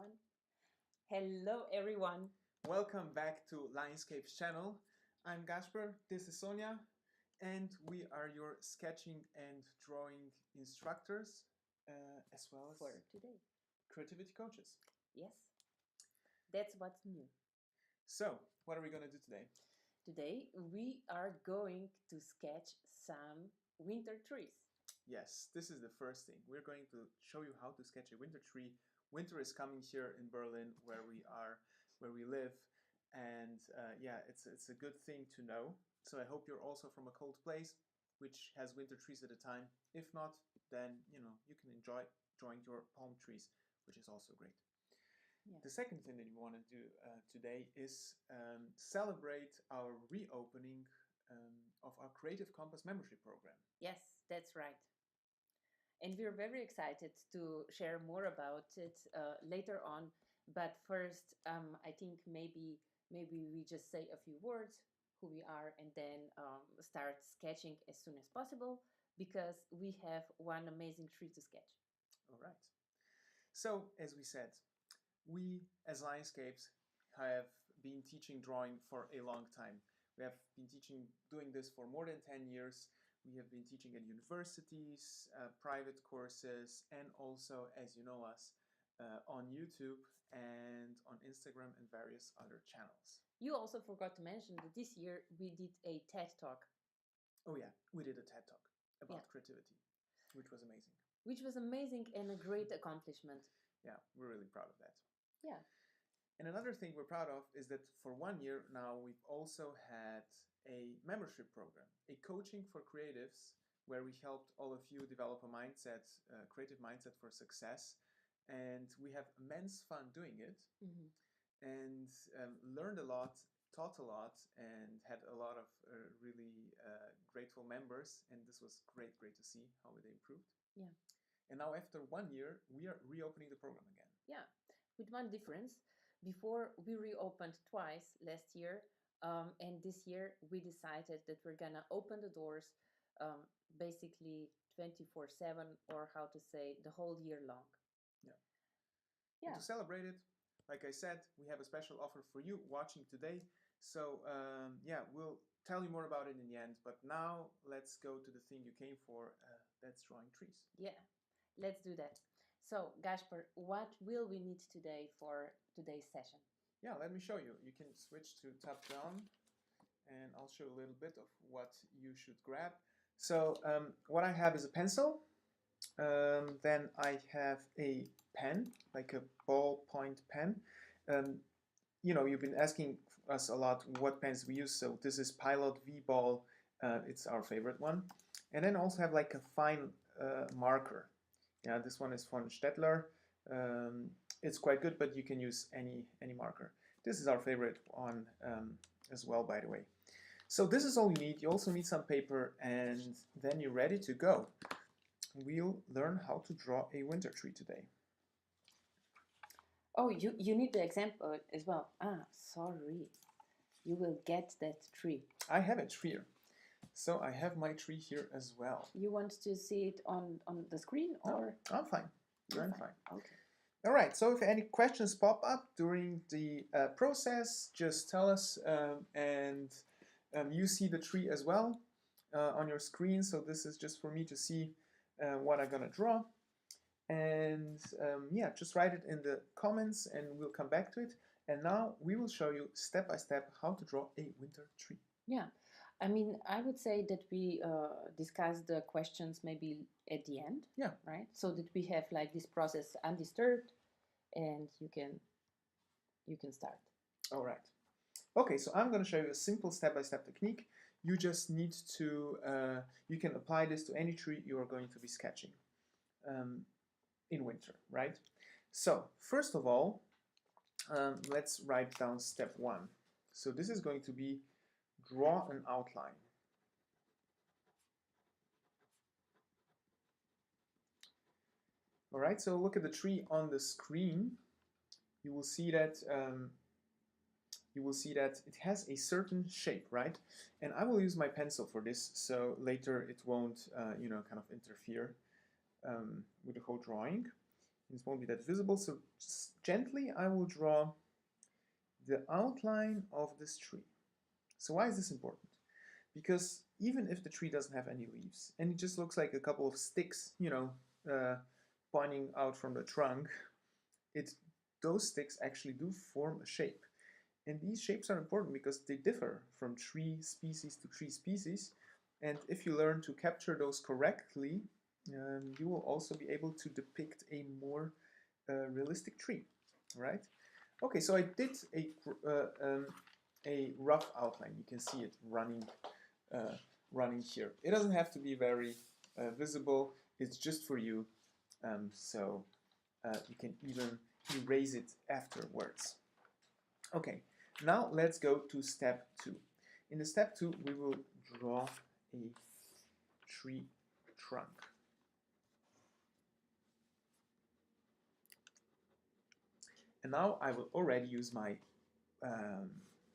One. Hello, everyone. Welcome back to Lionscape's channel. I'm Gasper, this is Sonia, and we are your sketching and drawing instructors, as well as for today. creativity coaches. Yes, that's what's new. So, what are we going to do today? Today, we are going to sketch some winter trees. Yes, this is the first thing. We're going to show you how to sketch a winter tree. Winter is coming here in Berlin, where we live, and yeah, it's a good thing to know. So I hope you're also from a cold place, which has winter trees at a time. If not, then you can enjoy drawing your palm trees, which is also great. Yeah. The second thing that we want to do today is celebrate our reopening of our Creative Compass membership program. Yes, that's right. And we're very excited to share more about it later on. But first, I think maybe we just say a few words, who we are, and then start sketching as soon as possible, because we have one amazing tree to sketch. All right. So, as we said, we as Lionscapes have been teaching drawing for a long time. We have been doing this for more than 10 years. We have been teaching at universities, private courses, and also, as you know us, on YouTube and on Instagram and various other channels. You also forgot to mention that this year we did a TED Talk. Oh yeah, we did a TED Talk about creativity, which was amazing. Which was amazing and a great accomplishment. Yeah, we're really proud of that. Yeah. And another thing we're proud of is that for 1 year now, we've also had a membership program, a coaching for creatives, where we helped all of you develop a mindset, creative mindset for success. And we have immense fun doing it, and learned a lot, taught a lot, and had a lot of really grateful members. And this was great to see how they improved. Yeah. And now after 1 year, we are reopening the program again. Yeah, with one difference. Before, we reopened twice last year, and this year we decided that we're gonna open the doors basically 24/7, or how to say, the whole year long. Yeah. And to celebrate it, like I said, we have a special offer for you watching today. So yeah, we'll tell you more about it in the end. But now let's go to the thing you came for. That's drawing trees. Yeah, let's do that. So, Gasper, what will we need today for today's session? Yeah, let me show you. You can switch to top down, and I'll show you a little bit of what you should grab. So what I have is a pencil. Then I have a pen, like a ballpoint pen. You've been asking us a lot what pens we use. So this is Pilot V-Ball. It's our favorite one. And then also have like a fine marker. Yeah, this one is von Stettler. It's quite good, but you can use any marker. This is our favorite one as well, by the way. So this is all you need. You also need some paper, and then you're ready to go. We'll learn how to draw a winter tree today. Oh, you need the example as well. Ah, sorry. You will get that tree. I have it here. So I have my tree here as well. You want to see it on the screen, or? No, I'm fine. I'm fine. Okay. All right, so if any questions pop up during the process, just tell us, and you see the tree as well on your screen. So this is just for me to see what I'm gonna draw. And yeah, just write it in the comments and we'll come back to it. And now we will show you step by step how to draw a winter tree. Yeah, I mean, I would say that we discuss the questions maybe at the end. Yeah. Right? So that we have like this process undisturbed, and you can start. All right. Okay, so I'm going to show you a simple step-by-step technique. You just need to, you can apply this to any tree you are going to be sketching in winter, right? So first of all, let's write down step 1. So this is going to be draw an outline. All right, so look at the tree on the screen. You will see that it has a certain shape, right? And I will use my pencil for this, so later it won't, kind of interfere with the whole drawing. It won't be that visible, so just gently I will draw the outline of this tree. So why is this important? Because even if the tree doesn't have any leaves and it just looks like a couple of sticks, pointing out from the trunk, those sticks actually do form a shape. And these shapes are important because they differ from tree species to tree species. And if you learn to capture those correctly, you will also be able to depict a more realistic tree, right? Okay, so I did a rough outline. You can see it running here. It doesn't have to be very visible. It's just for you, so you can even erase it afterwards. Okay, now let's go to step 2. In the step 2, we will draw a tree trunk. And now I will already use my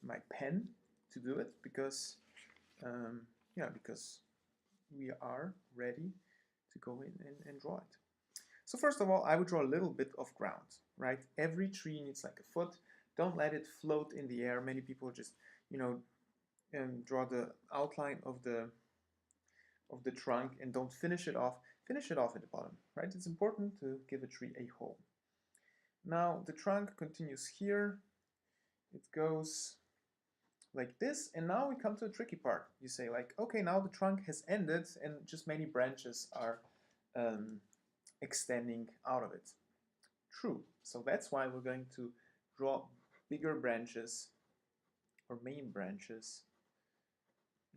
my pen to do it because because we are ready to go in and draw it. So first of all, I would draw a little bit of ground, right? Every tree needs like a foot. Don't let it float in the air. Many people just, draw the outline of the trunk and don't finish it off. Finish it off at the bottom, right? It's important to give a tree a hole. Now the trunk continues here. It goes like this, and now we come to the tricky part. You say like, okay, now the trunk has ended and just many branches are extending out of it. True. So that's why we're going to draw bigger branches or main branches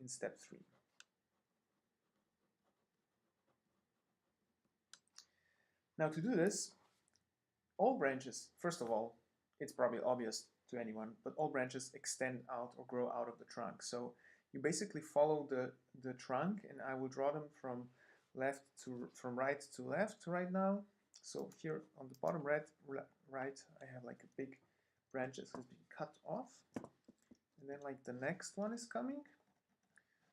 in step 3. Now to do this, all branches, first of all, it's probably obvious to anyone, but all branches extend out or grow out of the trunk. So you basically follow the trunk, and I will draw them from right to left right now. So here on the bottom right, I have like a big branch that has been cut off, and then like the next one is coming.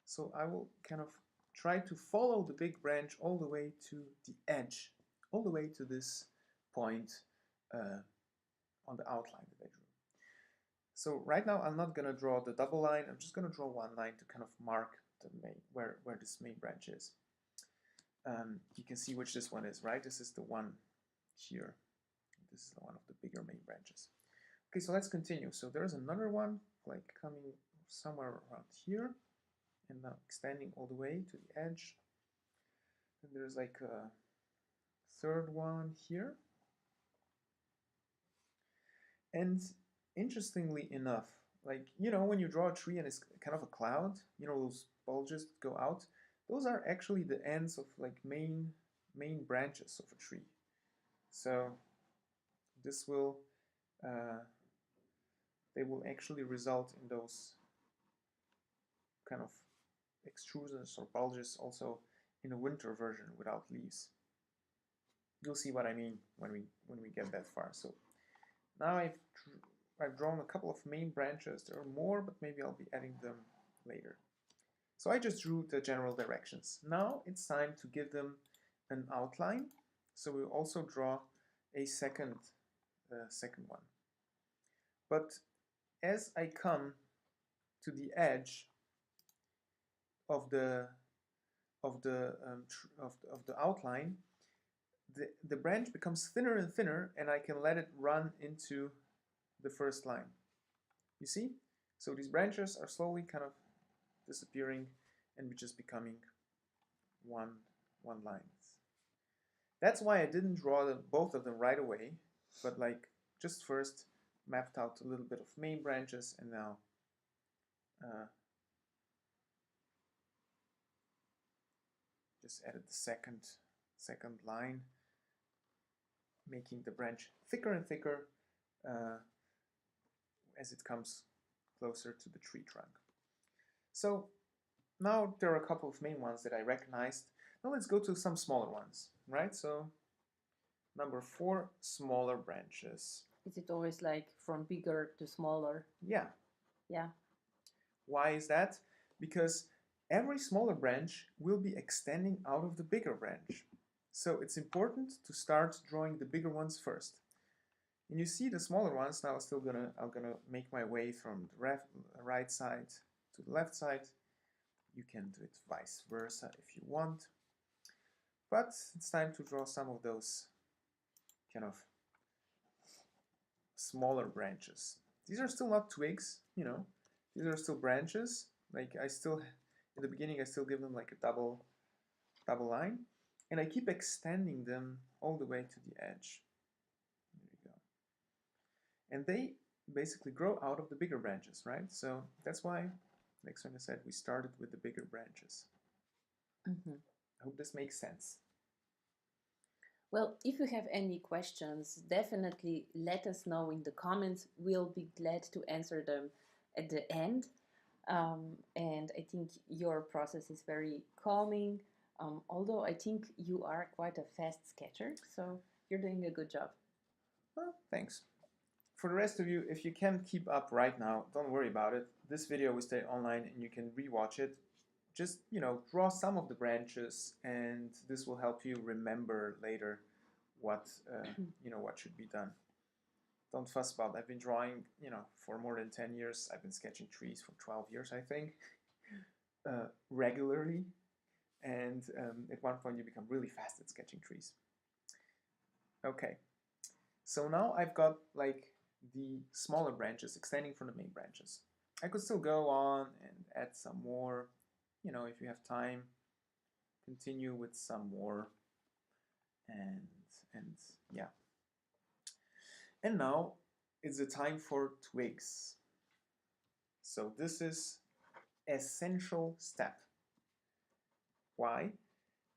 So I will kind of try to follow the big branch all the way to the edge, all the way to this point on the outline that I drew. So right now I'm not going to draw the double line. I'm just going to draw one line to kind of mark the where this main branch is. You can see which this one is, right? This is the one here. This is the one of the bigger main branches. Okay, so let's continue. So there's another one like coming somewhere around here and now extending all the way to the edge. And there's like a third one here. And interestingly enough, like, when you draw a tree and it's kind of a cloud, those bulges that go out, those are actually the ends of like main branches of a tree. So this will, they will actually result in those kind of extrusions or bulges also in a winter version without leaves. You'll see what I mean when we get that far. So now I've drawn a couple of main branches. There are more, but maybe I'll be adding them later. So I just drew the general directions. Now it's time to give them an outline. So we'll also draw a second one. But as I come to the edge of the outline, the branch becomes thinner and thinner, and I can let it run into the first line. You see? So these branches are slowly kind of disappearing and just becoming one line. That's why I didn't draw both of them right away, but like just first mapped out a little bit of main branches, and now just added the second line, making the branch thicker and thicker as it comes closer to the tree trunk. So now there are a couple of main ones that I recognized. Now let's go to some smaller ones, right? So number 4, smaller branches. Is it always like from bigger to smaller? Yeah. Yeah. Why is that? Because every smaller branch will be extending out of the bigger branch. So it's important to start drawing the bigger ones first. And you see the smaller ones. Now I'm gonna make my way from the right side to the left side. You can do it vice versa if you want. But it's time to draw some of those kind of smaller branches. These are still not twigs, these are still branches. Like in the beginning, I still give them like a double line, and I keep extending them all the way to the edge. There you go. And they basically grow out of the bigger branches, right? So that's why, like Sonia said, we started with the bigger branches. Mm-hmm. I hope this makes sense. Well, if you have any questions, definitely let us know in the comments. We'll be glad to answer them at the end. And I think your process is very calming, although I think you are quite a fast sketcher, so you're doing a good job. Well, thanks. For the rest of you, if you can't keep up right now, don't worry about it. This video will stay online and you can rewatch it. Just, draw some of the branches, and this will help you remember later what should be done. Don't fuss about it. I've been drawing, for more than 10 years. I've been sketching trees for 12 years, I think, regularly. And at one point, you become really fast at sketching trees. Okay, so now I've got like the smaller branches extending from the main branches. I could still go on and add some more, if you have time, continue with some more, and yeah. And now it's the time for twigs. So this is essential step. Why?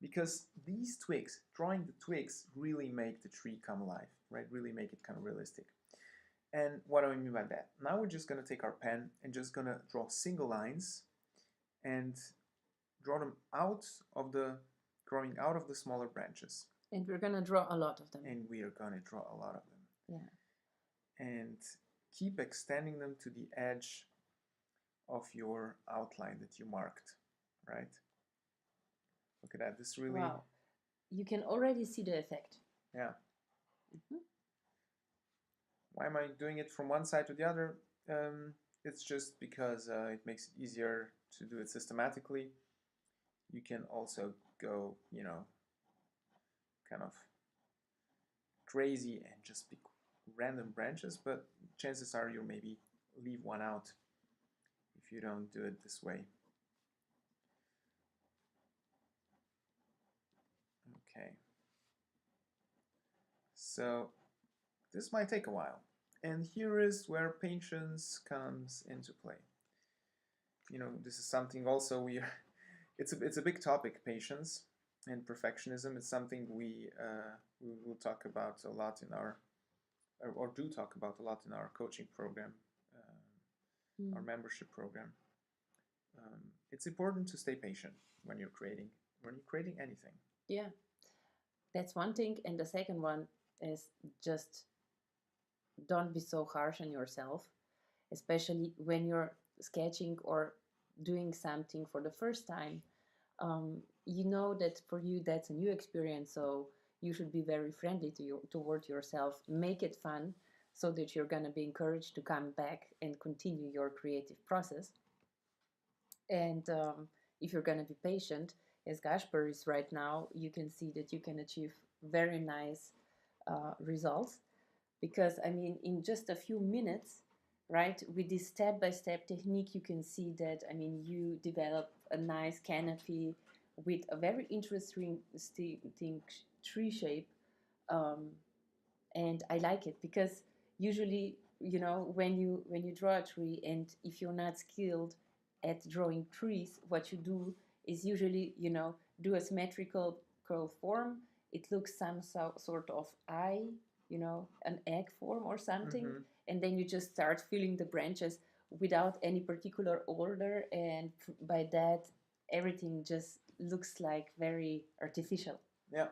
Because these twigs, drawing the twigs, really make the tree come alive, right? Really make it kind of realistic. And what do I mean by that? Now we're just going to take our pen and just going to draw single lines and draw them growing out of the smaller branches. And we're going to draw a lot of them. And we are going to draw a lot of them. Yeah. And keep extending them to the edge of your outline that you marked, right? Look at that. This really... Wow. You can already see the effect. Yeah. Mm-hmm. Why am I doing it from one side to the other? It's just because it makes it easier to do it systematically. You can also go, kind of crazy and just pick random branches, but chances are you'll maybe leave one out if you don't do it this way. Okay. So this might take a while. And here is where patience comes into play. This is something also it's a big topic, patience and perfectionism. It's something we will talk about a lot in our, or do talk about a lot in our coaching program, our membership program. It's important to stay patient when you're creating anything. Yeah, that's one thing. And the second one is just don't be so harsh on yourself, especially when you're sketching or doing something for the first time. You know that for you that's a new experience, so you should be very friendly toward yourself. Make it fun so that you're going to be encouraged to come back and continue your creative process. And if you're going to be patient, as Gasper is right now, you can see that you can achieve very nice results. Because, I mean, in just a few minutes, right, with this step-by-step technique, you can see that, I mean, you develop a nice canopy with a very interesting tree shape. And I like it because usually, when you draw a tree, and if you're not skilled at drawing trees, what you do is usually, do a symmetrical curl form. It looks some sort of eye, an egg form or something. Mm-hmm. And then you just start filling the branches without any particular order. And by that, everything just looks like very artificial. Yeah.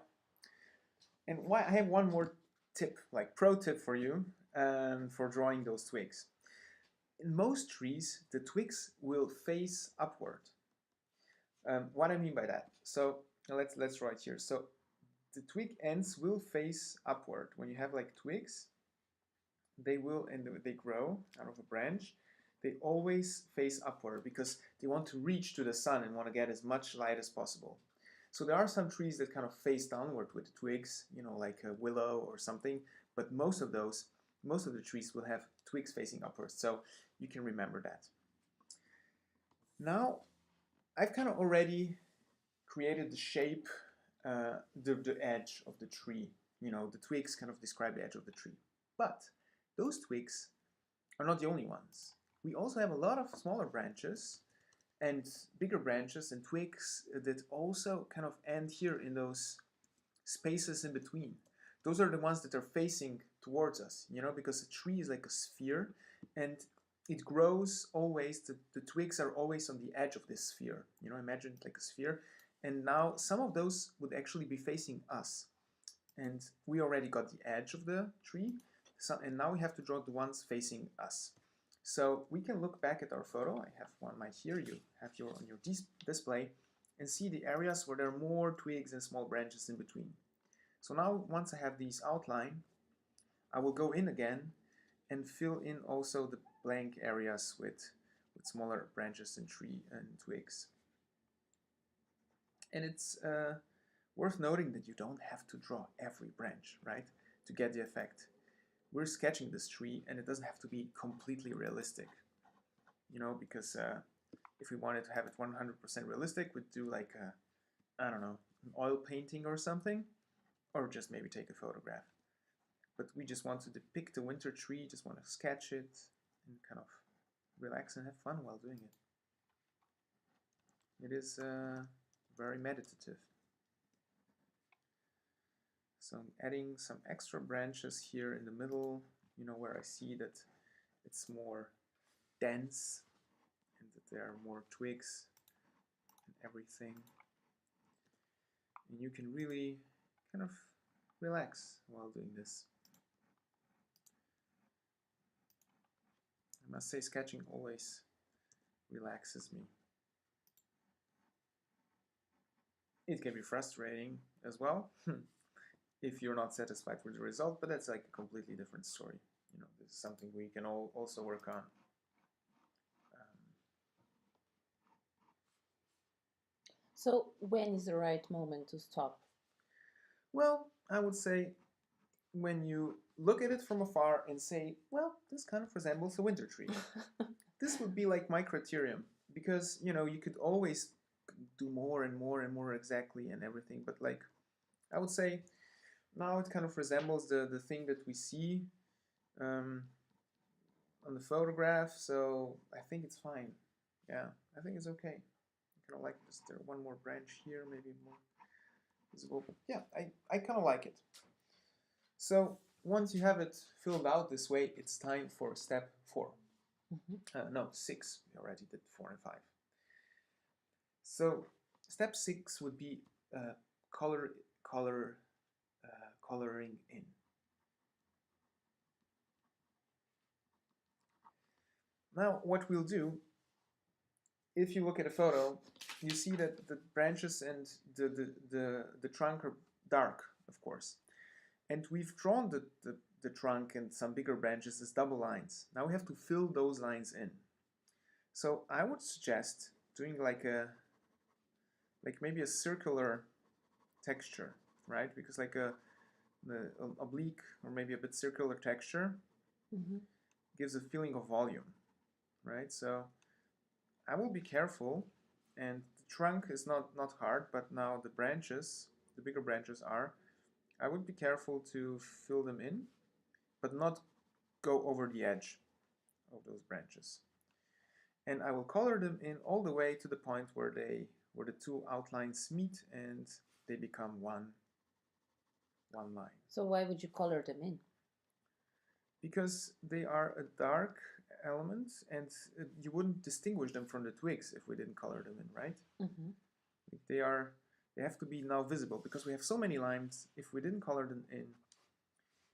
And I have one more tip, like pro tip for you, for drawing those twigs. In most trees, the twigs will face upward. What I mean by that? So let's draw it here. So the twig ends will face upward. When you have like twigs, they will, and they grow out of a branch, they always face upward because they want to reach to the sun and want to get as much light as possible. So there are some trees that kind of face downward with the twigs, you know, like a willow or something, but most of the trees will have twigs facing upwards, so you can remember that. Now, I've kind of already created the shape, the edge of the tree. You know, the twigs kind of describe the edge of the tree. But those twigs are not the only ones. We also have a lot of smaller branches and bigger branches and twigs that also kind of end here in those spaces in between. Those are the ones that are facing towards us, you know, because a tree is like a sphere and it grows always, the twigs are always on the edge of this sphere. You know, imagine it like a sphere. And now some of those would actually be facing us. And we already got the edge of the tree. So, and now we have to draw the ones facing us. So we can look back at our photo. I have one right here. You have on your display and see the areas where there are more twigs and small branches in between. So now once I have these outlined, I will go in again and fill in also the blank areas with smaller branches and tree and twigs. And it's worth noting that you don't have to draw every branch, right, to get the effect. We're sketching this tree and it doesn't have to be completely realistic, you know, because if we wanted to have it 100% realistic, we'd do like a, I don't know, an oil painting or something, or just maybe take a photograph. But we just want to depict the winter tree, just want to sketch it and kind of relax and have fun while doing it. It is very meditative. So I'm adding some extra branches here in the middle, you know, where I see that it's more dense and that there are more twigs and everything. And you can really kind of relax while doing this. I must say, sketching always relaxes me. It can be frustrating as well if you're not satisfied with the result, but that's like a completely different story. You know, this is something we can also work on. So when is the right moment to stop? Well, I would say when you look at it from afar and say, well, this kind of resembles a winter tree. This would be like my criterion, because, you know, you could always do more and more and more exactly and everything, but like, I would say now it kind of resembles the thing that we see on the photograph, so I think it's fine. Yeah, I think it's okay. I kind of like this. There one more branch here, maybe more visible. But yeah, I kind of like it. So once you have it filled out this way, it's time for step 4. No, 6. We already did 4 and 5. So step 6 would be coloring in. Now what we'll do, if you look at a photo, you see that the branches and the trunk are dark, of course. And we've drawn the trunk and some bigger branches as double lines. Now we have to fill those lines in. So I would suggest doing like maybe a circular texture, right? Because like a oblique or maybe a bit circular texture gives a feeling of volume, right? So I will be careful, and the trunk is not hard, but now the branches, the bigger branches are. I would be careful to fill them in, but not go over the edge of those branches. And I will color them in all the way to the point where the two outlines meet and they become one line. So why would you color them in? Because they are a dark element, and you wouldn't distinguish them from the twigs if we didn't color them in, right? They have to be now visible, because we have so many lines. If we didn't color them in,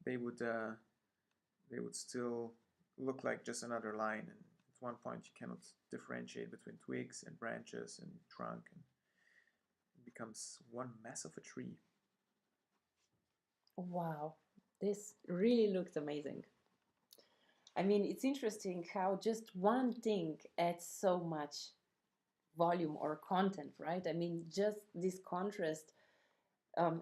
they would still look like just another line, and at one point you cannot differentiate between twigs and branches and trunk, and it becomes one mess of a tree. Wow, this really looks amazing. I mean, it's interesting how just one thing adds so much volume or content, right? I mean, just this contrast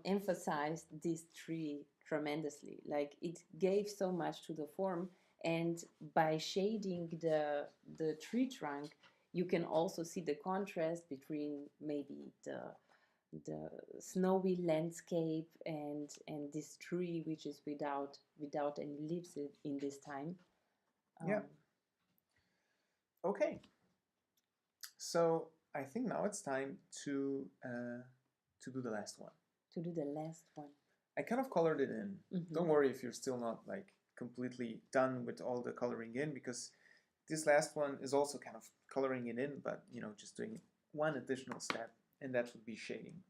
emphasized this tree tremendously. Like it gave so much to the form, and by shading the tree trunk, you can also see the contrast between maybe the snowy landscape and this tree which is without any leaves in this time. Yeah. um, Okay. So I think now it's time to do the last one. to do the last one. I kind of colored it in. Mhm. Don't worry if you're still not like completely done with all the coloring in, because this last one is also kind of coloring it in, but you know, just doing one additional step, and that would be shading.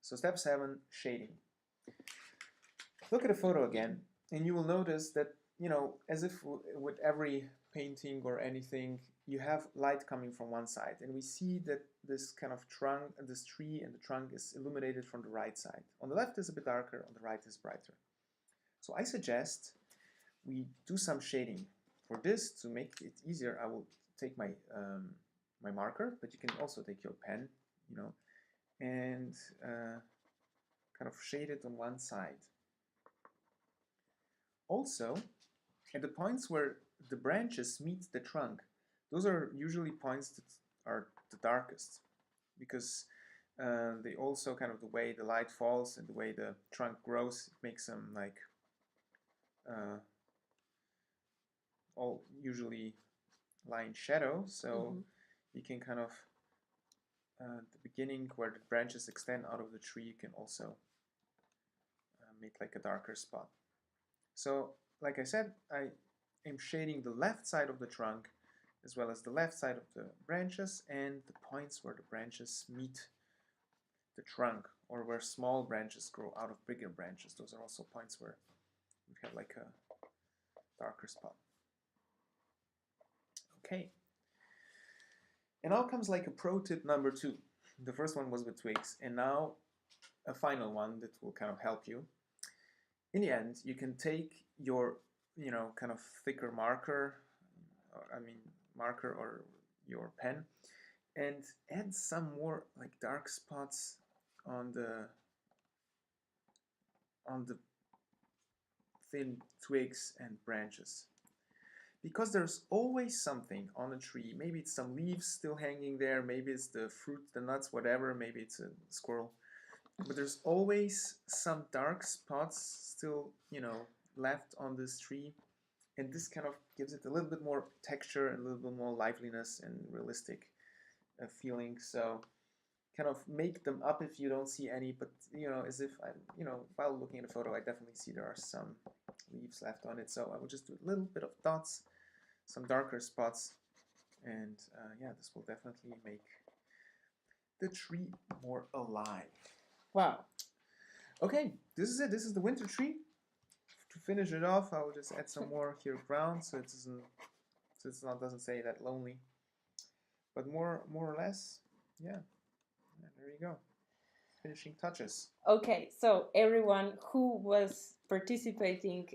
So step 7, shading. Look at the photo again, and you will notice that, you know, as if with every painting or anything, you have light coming from one side, and we see that this kind of trunk, this tree and the trunk is illuminated from the right side. On the left is a bit darker, on the right is brighter. So I suggest we do some shading. For this, to make it easier, I will take my my marker, but you can also take your pen, you know, and kind of shade it on one side. Also, at the points where the branches meet the trunk, those are usually points that are the darkest, because they also kind of the way the light falls and the way the trunk grows makes them like all usually lie in shadow. So you can kind of the beginning where the branches extend out of the tree, you can also make like a darker spot. So like I said, I am shading the left side of the trunk as well as the left side of the branches and the points where the branches meet the trunk, or where small branches grow out of bigger branches. Those are also points where we have like a darker spot. Okay. And now comes like a pro tip number 2. The first one was with twigs, and now a final one that will kind of help you. In the end, you can take your, you know, kind of thicker marker, marker or your pen, and add some more like dark spots on the thin twigs and branches, because there's always something on a tree. Maybe it's some leaves still hanging there, maybe it's the fruit, the nuts, whatever, maybe it's a squirrel, but there's always some dark spots still, you know, left on this tree, and this kind of gives it a little bit more texture and a little bit more liveliness and realistic feeling. So kind of make them up if you don't see any, but you know, as if I'm, you know, while looking at the photo, I definitely see there are some leaves left on it. So I will just do a little bit of dots, some darker spots, and yeah, this will definitely make the tree more alive. Wow. Okay, this is it. This is the winter tree. To finish it off, I will just add some more here brown, so it doesn't, doesn't say that lonely. But more or less, yeah. There you go. Finishing touches. Okay, so everyone who was participating,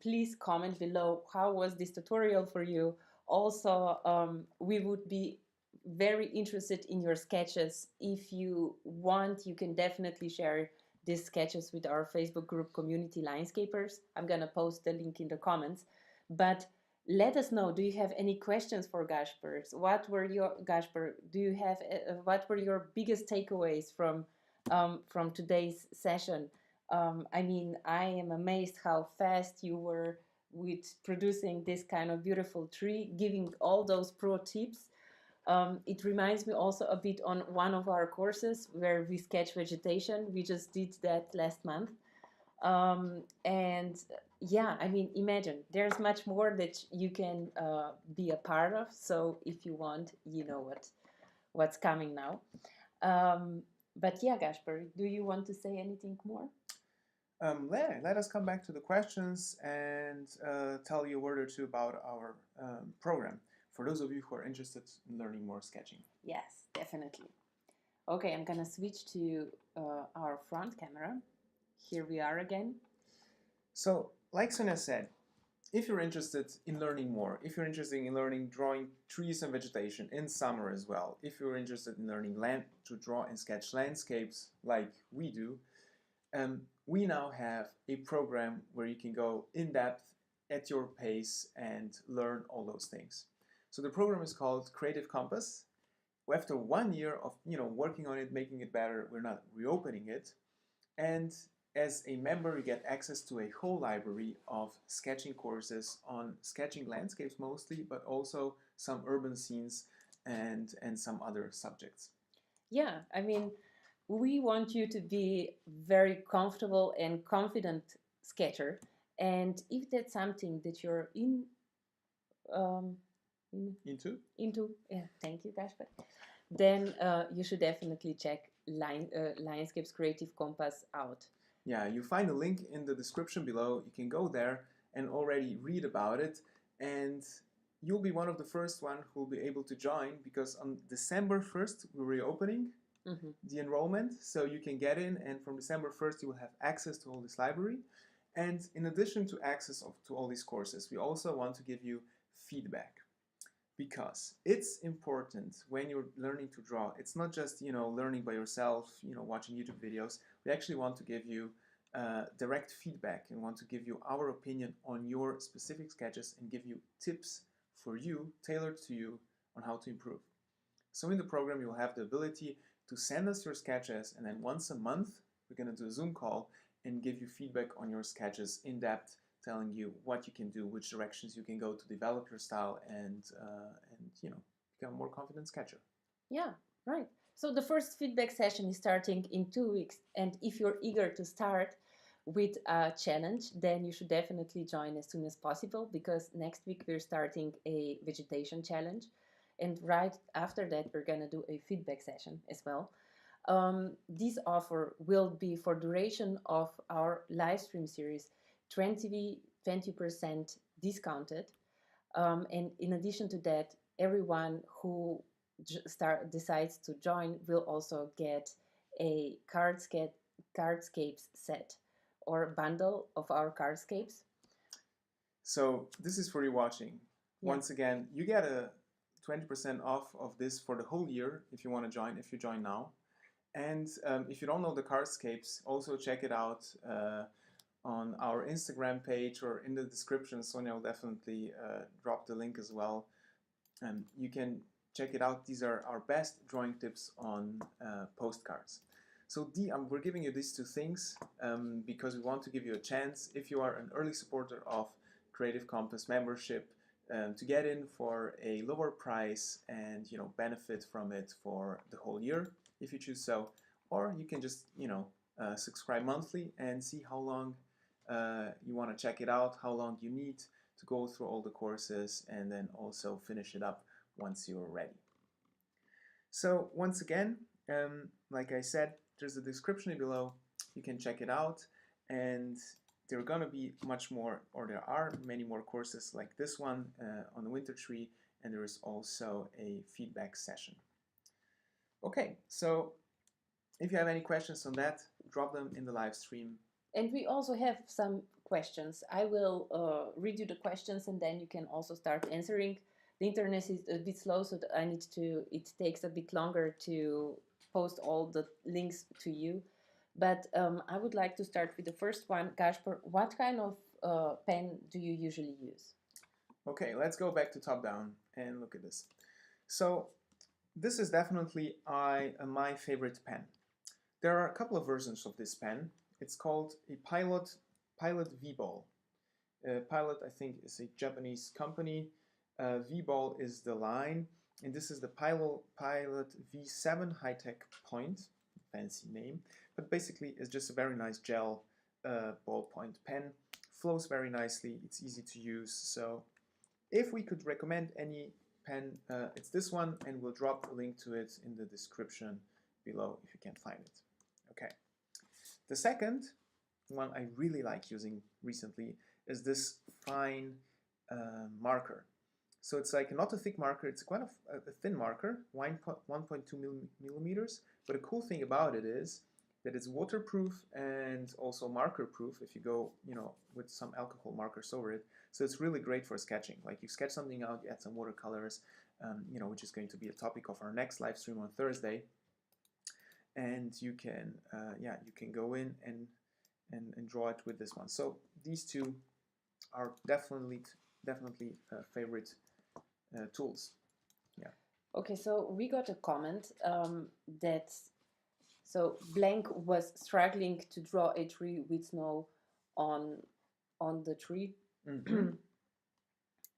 please comment below how was this tutorial for you. Also, we would be very interested in your sketches. If you want, you can definitely share these sketches with our Facebook group Community Linescapers. I'm gonna post the link in the comments. But let us know, do you have any questions for Gasper? What were your Gasper? Do you have what were your biggest takeaways from today's session? I mean, I am amazed how fast you were with producing this kind of beautiful tree, giving all those pro tips. It reminds me also a bit on one of our courses where we sketch vegetation. We just did that last month. And yeah, I mean, imagine there's much more that you can be a part of. So if you want, you know what's coming now. But yeah, Gasper, do you want to say anything more? Let us come back to the questions and tell you a word or two about our program for those of you who are interested in learning more sketching. Yes, definitely. Okay, I'm gonna switch to our front camera. Here we are again. So, like Sonia said, if you're interested in learning more, if you're interested in learning drawing trees and vegetation in summer as well, if you're interested in learning land to draw and sketch landscapes like we do, we now have a program where you can go in depth at your pace and learn all those things. So the program is called Creative Compass. After 1 year of working on it, making it better, we're not reopening it. And as a member, you get access to a whole library of sketching courses on sketching landscapes mostly, but also some urban scenes and some other subjects. Yeah, I mean, we want you to be very comfortable and confident sketcher. And if that's something that you're um, into, yeah, thank you, Gaspar, then you should definitely check Lionscape's Creative Compass out. Yeah, you find a link in the description below. You can go there and already read about it, and you'll be one of the first one who will be able to join, because on December 1st we're reopening the enrollment, so you can get in, and from December 1st you will have access to all this library. And in addition to access to all these courses, we also want to give you feedback, because it's important when you're learning to draw. It's not just learning by yourself, watching YouTube videos. We actually want to give you direct feedback and want to give you our opinion on your specific sketches and give you tips for you, tailored to you, on how to improve. So in the program you'll have the ability to send us your sketches, and then once a month we're going to do a Zoom call and give you feedback on your sketches in depth, telling you what you can do, which directions you can go to develop your style and become a more confident sketcher. Yeah, right. So the first feedback session is starting in 2 weeks, and if you're eager to start with a challenge, then you should definitely join as soon as possible, because next week we're starting a vegetation challenge, and right after that we're gonna do a feedback session as well. This offer will be for duration of our live stream series 20% discounted, and in addition to that, everyone who decides to join will also get a cardscapes set or bundle of our cardscapes. So this is for you watching. Yeah. Once again, you get a 20% off of this for the whole year if you want to join, if you join now. And if you don't know the cardscapes, also check it out on our Instagram page or in the description. Sonia will definitely drop the link as well. You can check it out. These are our best drawing tips on postcards. So we're giving you these two things because we want to give you a chance, if you are an early supporter of Creative Compass membership, to get in for a lower price and benefit from it for the whole year if you choose so, or you can just subscribe monthly and see how long you want to check it out, how long you need to go through all the courses, and then also finish it up once you're ready. So once again, like I said, there's a description below. You can check it out, and there are gonna be much more, or there are many more courses like this one on the winter tree, and there is also a feedback session. Okay, so if you have any questions on that, drop them in the live stream. And we also have some questions. I will read you the questions, and then you can also start answering. The internet is a bit slow, so it takes a bit longer to post all the links to you. But I would like to start with the first one. Gaspar, what kind of pen do you usually use? Okay, let's go back to top down and look at this. So this is definitely my favorite pen. There are a couple of versions of this pen. It's called a Pilot V-Ball. Pilot, I think, is a Japanese company. V-Ball is the line, and this is the Pilot V7 High-Tech Point, fancy name, but basically it's just a very nice gel ballpoint pen. Flows very nicely, it's easy to use. So if we could recommend any pen, it's this one, and we'll drop a link to it in the description below if you can't find it. Okay. The second one I really like using recently is this fine marker. So it's like not a thick marker, it's quite a thin marker, 1.2 millimeters. But the cool thing about it is that it's waterproof and also marker proof if you go, with some alcohol markers over it. So it's really great for sketching. Like you sketch something out, you add some watercolors, which is going to be a topic of our next live stream on Thursday. And you can go in and draw it with this one. So these two are definitely favorite tools. Yeah. Okay, so we got a comment that Blank was struggling to draw a tree with snow on the tree, Mm-hmm.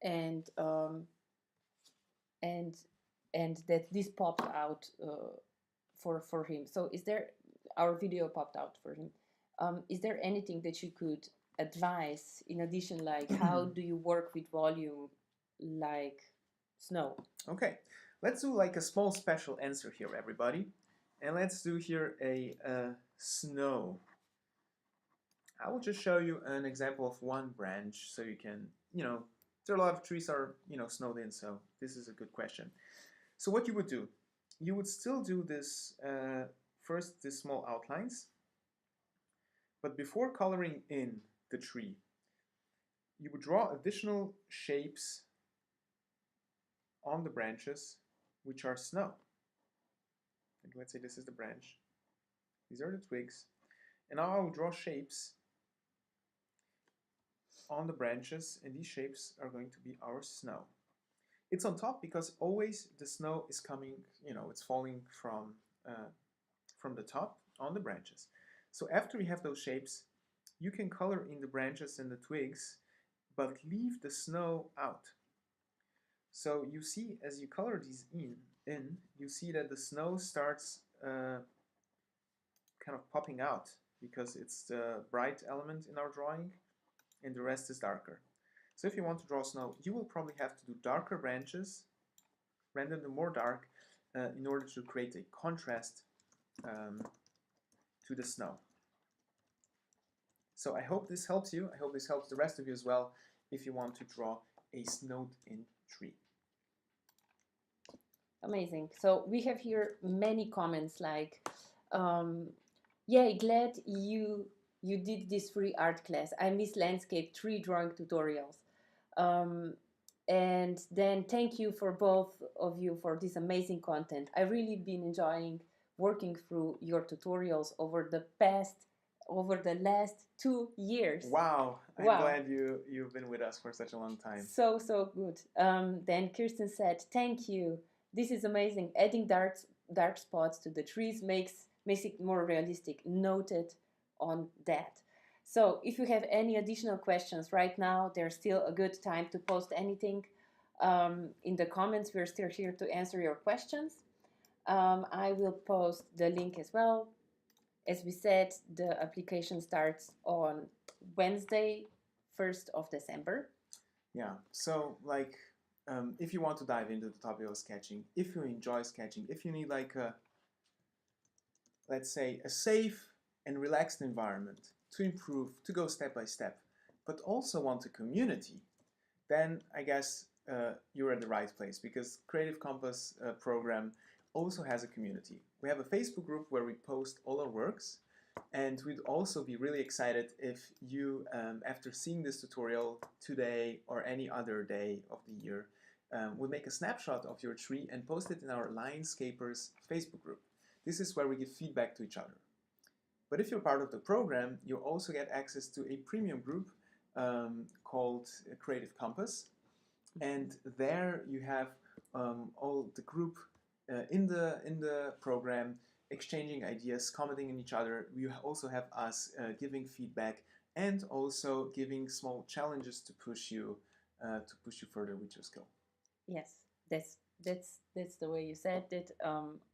and that this popped out for him. So our video popped out for him. Is there anything that you could advise in addition, like how do you work with volume like snow? Okay, let's do like a small special answer here, everybody. And let's do here a snow. I will just show you an example of one branch so you can, there are a lot of trees are, snowed in, so this is a good question. So what you would do, you would still do this, first these small outlines, but before coloring in the tree, you would draw additional shapes on the branches, which are snow. Like let's say this is the branch. These are the twigs. And now I will draw shapes on the branches, and these shapes are going to be our snow. It's on top because always the snow is coming, it's falling from the top on the branches. So after we have those shapes, you can color in the branches and the twigs, but leave the snow out. So you see, as you color these in, you see that the snow starts kind of popping out because it's the bright element in our drawing and the rest is darker. So if you want to draw snow, you will probably have to do darker branches, render them more dark in order to create a contrast to the snow. So I hope this helps you. I hope this helps the rest of you as well if you want to draw a snowed-in tree. Amazing. So we have here many comments like, yeah, glad you did this free art class. I miss landscape tree drawing tutorials. And then thank you for both of you for this amazing content. I really been enjoying working through your tutorials over the last 2 years. Wow, I'm glad you've been with us for such a long time. So good. Then Kirsten said, thank you. This is amazing. Adding dark spots to the trees makes it more realistic. Noted on that. So if you have any additional questions right now, there's still a good time to post anything in the comments. We're still here to answer your questions. I will post the link as well. As we said, the application starts on Wednesday, 1st of December. Yeah, so like if you want to dive into the topic of sketching, if you enjoy sketching, if you need like let's say a safe and relaxed environment to improve, to go step by step, but also want a community, then I guess you're at the right place, because Creative Compass program also has a community. We have a Facebook group where we post all our works, and we'd also be really excited if you, after seeing this tutorial today or any other day of the year, would make a snapshot of your tree and post it in our Lionscapers Facebook group. This is where we give feedback to each other. But if you're part of the program, you also get access to a premium group called Creative Compass. And there you have all the group in the program exchanging ideas, commenting on each other. You also have us giving feedback and also giving small challenges to push you further with your skill. Yes, that's the way you said it.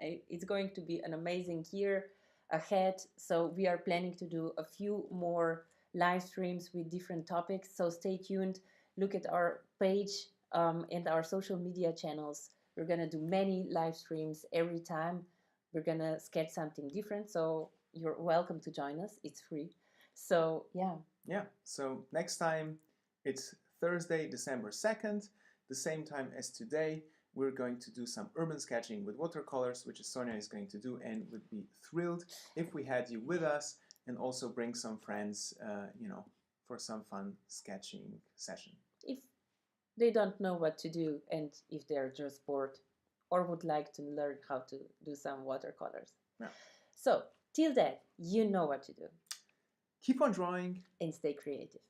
It's going to be an amazing year ahead. So we are planning to do a few more live streams with different topics. So stay tuned. Look at our page and our social media channels. We're gonna do many live streams every time. We're gonna sketch something different. So you're welcome to join us. It's free. So yeah. Yeah. So next time it's Thursday, December 2nd. the same time as today, we're going to do some urban sketching with watercolors, which Sonia is going to do, and would be thrilled if we had you with us, and also bring some friends, for some fun sketching session. If they don't know what to do, and if they're just bored or would like to learn how to do some watercolors. Yeah. So, till then, you know what to do. Keep on drawing and stay creative.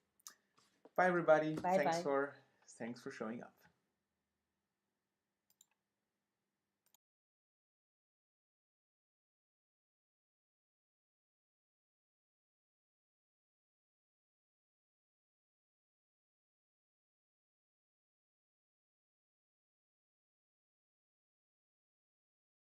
Bye, everybody. Bye. Thanks for showing up.